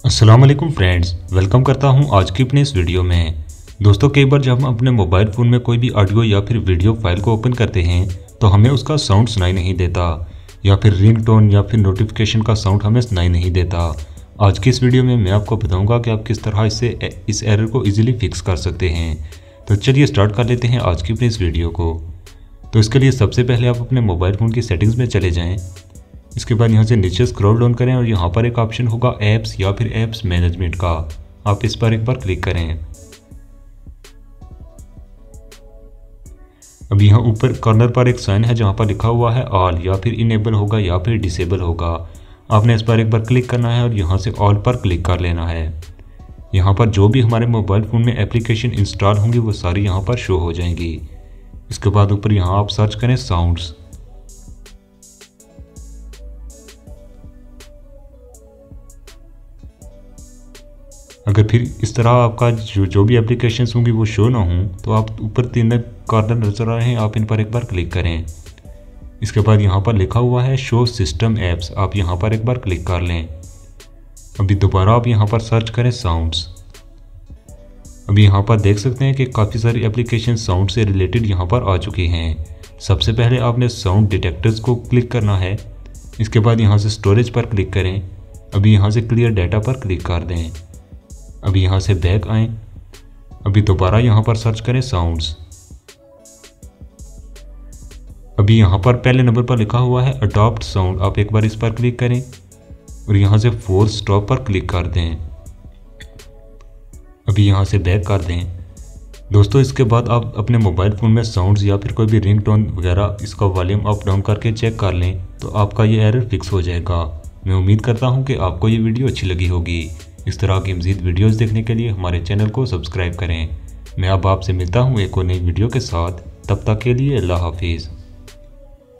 अस्सलाम वालेकुम friends, welcome करता हूं आज की अपने इस वीडियो में। दोस्तों, कई बार जब हम अपने मोबाइल फ़ोन में कोई भी ऑडियो या फिर वीडियो फाइल को ओपन करते हैं तो हमें उसका साउंड सुनाई नहीं देता या फिर रिंगटोन या फिर नोटिफिकेशन का साउंड हमें सुनाई नहीं देता। आज की इस वीडियो में मैं आपको बताऊंगा कि आप किस तरह इस एरर को ईजिली फिक्स कर सकते हैं। तो चलिए स्टार्ट कर लेते हैं आज की अपनी इस वीडियो को। तो इसके लिए सबसे पहले आप अपने मोबाइल फ़ोन की सेटिंग्स में चले जाएँ। इसके बाद यहाँ से नीचे स्क्रॉल डाउन करें और यहाँ पर एक ऑप्शन होगा ऐप्स या फिर ऐप्स मैनेजमेंट का, आप इस पर एक बार क्लिक करें। अब यहाँ ऊपर कॉर्नर पर एक साइन है जहाँ पर लिखा हुआ है ऑल, या फिर इनेबल होगा या फिर डिसेबल होगा। आपने इस पर एक बार क्लिक करना है और यहाँ से ऑल पर क्लिक कर लेना है। यहाँ पर जो भी हमारे मोबाइल फ़ोन में एप्लीकेशन इंस्टॉल होंगी वो सारी यहाँ पर शो हो जाएंगी। इसके बाद ऊपर यहाँ आप सर्च करें साउंड्स। अगर फिर इस तरह आपका जो भी एप्लीकेशंस होंगी वो शो ना हों तो आप ऊपर तीन कॉर्नर नजर आ रहे हैं, आप इन पर एक बार क्लिक करें। इसके बाद यहाँ पर लिखा हुआ है शो सिस्टम ऐप्स, आप यहाँ पर एक बार क्लिक कर लें। अभी दोबारा आप यहाँ पर सर्च करें साउंड्स। अभी यहाँ पर देख सकते हैं कि काफ़ी सारी एप्लीकेशन साउंड से रिलेटेड यहाँ पर आ चुकी हैं। सबसे पहले आपने साउंड डिटेक्टर्स को क्लिक करना है। इसके बाद यहाँ से स्टोरेज पर क्लिक करें। अभी यहाँ से क्लियर डाटा पर क्लिक कर दें। अभी यहाँ से बैक आएँ। अभी दोबारा यहाँ पर सर्च करें साउंड्स। अभी यहाँ पर पहले नंबर पर लिखा हुआ है अडॉप्ट साउंड, आप एक बार इस पर क्लिक करें और यहाँ से फोर्स स्टॉप पर क्लिक कर दें। अभी यहाँ से बैक कर दें। दोस्तों, इसके बाद आप अपने मोबाइल फ़ोन में साउंड्स या फिर कोई भी रिंगटोन वगैरह इसका वॉल्यूम अप डाउन करके चेक कर लें तो आपका ये एरर फिक्स हो जाएगा। मैं उम्मीद करता हूँ कि आपको ये वीडियो अच्छी लगी होगी। इस तरह की मज़ीद वीडियोस देखने के लिए हमारे चैनल को सब्सक्राइब करें। मैं अब आपसे मिलता हूँ एक और नई वीडियो के साथ, तब तक के लिए अल्लाह हाफिज़।